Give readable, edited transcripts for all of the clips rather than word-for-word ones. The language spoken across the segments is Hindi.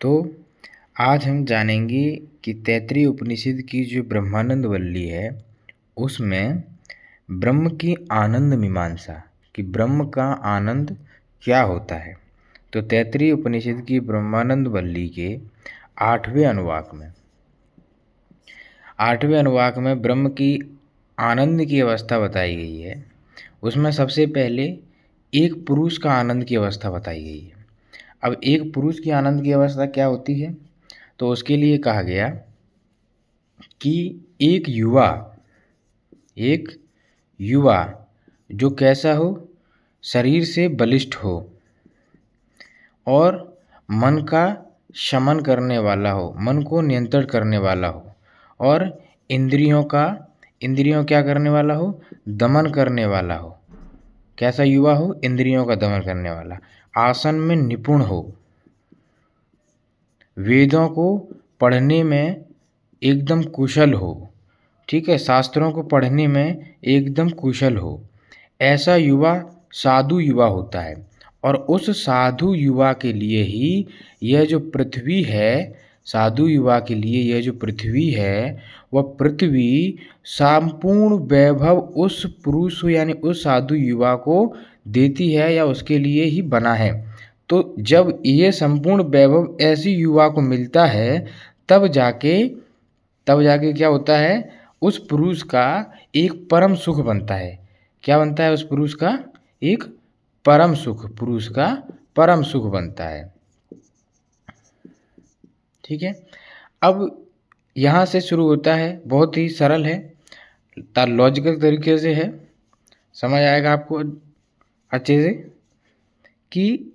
तो आज हम जानेंगे कि तैत्तिरीय उपनिषद की जो ब्रह्मानंद वल्ली है उसमें ब्रह्म की आनंद मीमांसा कि ब्रह्म का आनंद क्या होता है। तो तैत्तिरीय उपनिषद की ब्रह्मानंद वल्ली के आठवें अनुवाक में ब्रह्म की आनंद की अवस्था बताई गई है। उसमें सबसे पहले एक पुरुष का आनंद की अवस्था बताई गई है। अब एक पुरुष की आनंद की अवस्था क्या होती है, तो उसके लिए कहा गया कि एक युवा जो कैसा हो, शरीर से बलिष्ठ हो और मन का शमन करने वाला हो, मन को नियंत्रण करने वाला हो और इंद्रियों क्या करने वाला हो, दमन करने वाला हो। कैसा युवा हो, इंद्रियों का दमन करने वाला, आसन में निपुण हो, वेदों को पढ़ने में एकदम कुशल हो, ठीक है, शास्त्रों को पढ़ने में एकदम कुशल हो। ऐसा युवा साधु युवा होता है और उस साधु युवा के लिए ही यह जो पृथ्वी है, साधु युवा के लिए यह जो पृथ्वी है, वह पृथ्वी संपूर्ण वैभव उस पुरुष यानी उस साधु युवा को देती है या उसके लिए ही बना है। तो जब ये संपूर्ण वैभव ऐसी युवा को मिलता है तब जाके क्या होता है, उस पुरुष का एक परम सुख बनता है। क्या बनता है, उस पुरुष का एक परम सुख, पुरुष का परम सुख बनता है। ठीक है, अब यहाँ से शुरू होता है, बहुत ही सरल है, लॉजिकल तरीके से है, समझ आएगा आपको अच्छे से कि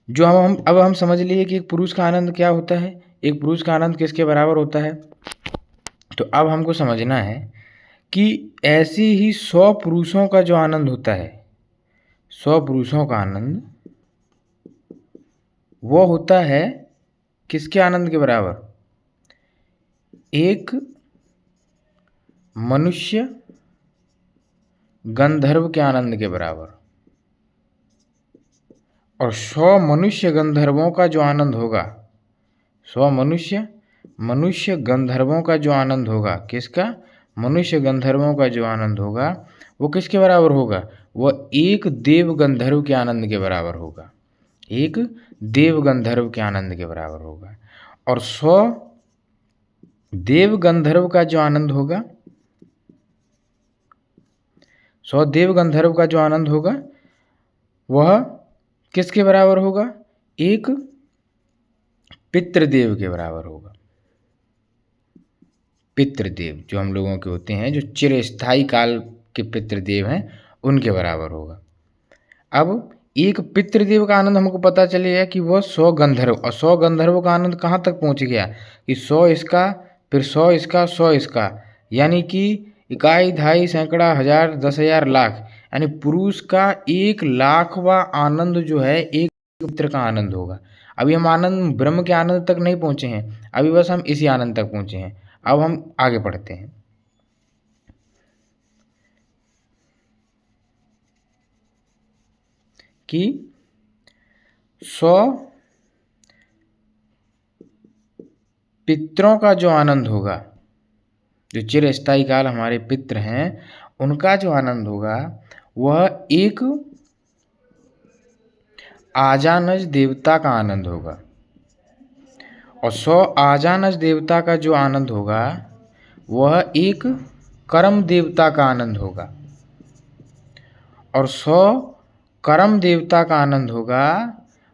जो अब हम समझ लिए कि एक पुरुष का आनंद क्या होता है, एक पुरुष का आनंद किसके बराबर होता है। तो अब हमको समझना है कि ऐसे ही 100 पुरुषों का जो आनंद होता है, 100 पुरुषों का आनंद वो होता है किसके आनंद के बराबर, एक मनुष्य गंधर्व के आनंद के बराबर। और 100 मनुष्य गंधर्वों का जो आनंद होगा, 100 मनुष्य गंधर्वों का जो आनंद होगा, किसका, मनुष्य गंधर्वों का जो आनंद होगा वो किसके बराबर होगा, वह एक देव गंधर्व के आनंद के बराबर होगा, एक देव गंधर्व के आनंद के बराबर होगा। और 100 देव गंधर्व का जो आनंद होगा, 100 देव गंधर्व का जो आनंद होगा वह किसके बराबर होगा, एक पितृदेव के बराबर होगा। पितृदेव जो हम लोगों के होते हैं, जो चिरस्थायी काल के पितृदेव हैं, उनके बराबर होगा। अब एक पितृदेव का आनंद हमको पता चलेगा कि वह 100 गंधर्व, और 100 गंधर्वों का आनंद कहाँ तक पहुँच गया कि 100 इसका, फिर 100 इसका, 100 इसका, यानी कि इकाई, ढाई, सैकड़ा, हजार, 10,000, लाख, यानी पुरुष का 1,00,000वां आनंद जो है एक पितृ का आनंद होगा। अभी हम आनंद ब्रह्म के आनंद तक नहीं पहुँचे हैं, अभी बस हम इसी आनंद तक पहुँचे हैं। अब हम आगे पढ़ते हैं कि 100 पितरों का जो आनंद होगा, जो चिरस्थायी काल हमारे पितृ हैं, उनका जो आनंद होगा वह एक आजानज देवता का आनंद होगा। और 100 आजानज देवता का जो आनंद होगा वह एक कर्म देवता का आनंद होगा। और 100 कर्म देवता का आनंद होगा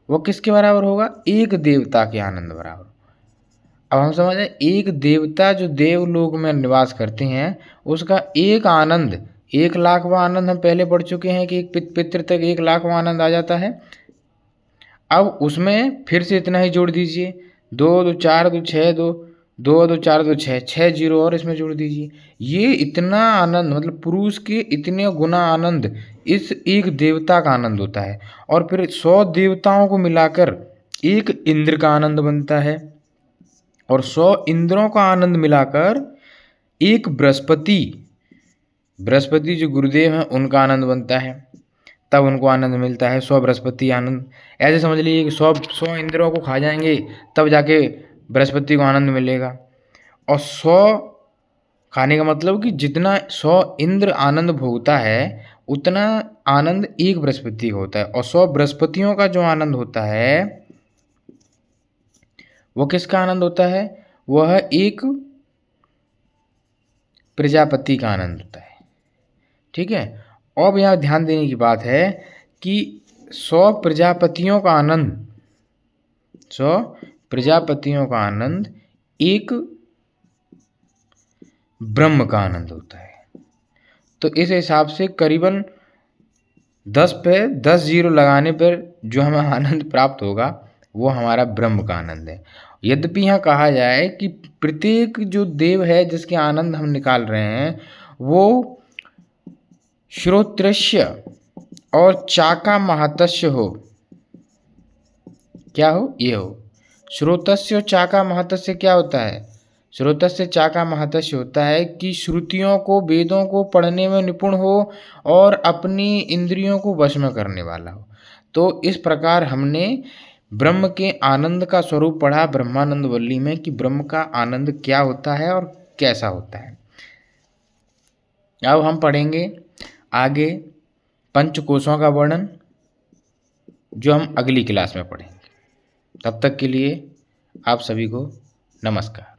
वो किसके बराबर होगा, एक देवता के आनंद बराबर। अब हम समझ रहे, एक देवता जो देवलोक में निवास करते हैं उसका एक आनंद, 1,00,000वां आनंद हम पहले पढ़ चुके हैं कि एक पितृ तक 1,00,000वां आनंद आ जाता है। अब उसमें फिर से इतना ही जोड़ दीजिए, 2 2 4 2 6 2 2 2 4 2 6 6 जीरो और इसमें जोड़ दीजिए। ये इतना आनंद, मतलब पुरुष के इतने गुना आनंद इस एक देवता का आनंद होता है। और फिर 100 देवताओं को मिलाकर एक इंद्र का आनंद बनता है, और 100 इंद्रों का आनंद मिलाकर एक बृहस्पति जो गुरुदेव हैं उनका आनंद बनता है। तब उनको आनंद मिलता है। 100 बृहस्पति आनंद, ऐसे समझ लीजिए कि 100 इंद्रियों को खा जाएंगे तब जाके बृहस्पति को आनंद मिलेगा। और 100 खाने का मतलब कि जितना 100 इंद्र आनंद भोगता है उतना आनंद एक बृहस्पति को होता है। और 100 बृहस्पतियों का जो आनंद होता है वो किसका आनंद होता है? वह एक प्रजापति का आनंद होता है। ठीक है। अब यहाँ ध्यान देने की बात है कि 100 प्रजापतियों का आनंद, 100 प्रजापतियों का आनंद एक ब्रह्म का आनंद होता है। तो इस हिसाब से करीबन 10 पे 10 जीरो लगाने पर जो हमें आनंद प्राप्त होगा वो हमारा ब्रह्म का आनंद है। यद्यपि यहाँ कहा जाए कि प्रत्येक जो देव है जिसके आनंद हम निकाल रहे हैं वो श्रोत्रस्य और चाका महातस्य हो। क्या हो? ये हो श्रोतस्य और चाका महातस्य। क्या होता है? श्रोतस्य चाका महातस्य होता है कि श्रुतियों को, वेदों को पढ़ने में निपुण हो और अपनी इंद्रियों को वश में करने वाला हो। तो इस प्रकार हमने ब्रह्म के आनंद का स्वरूप पढ़ा ब्रह्मानंद वल्ली में कि ब्रह्म का आनंद क्या होता है और कैसा होता है। अब हम पढ़ेंगे आगे पंचकोशों का वर्णन, जो हम अगली क्लास में पढ़ेंगे। तब तक के लिए आप सभी को नमस्कार।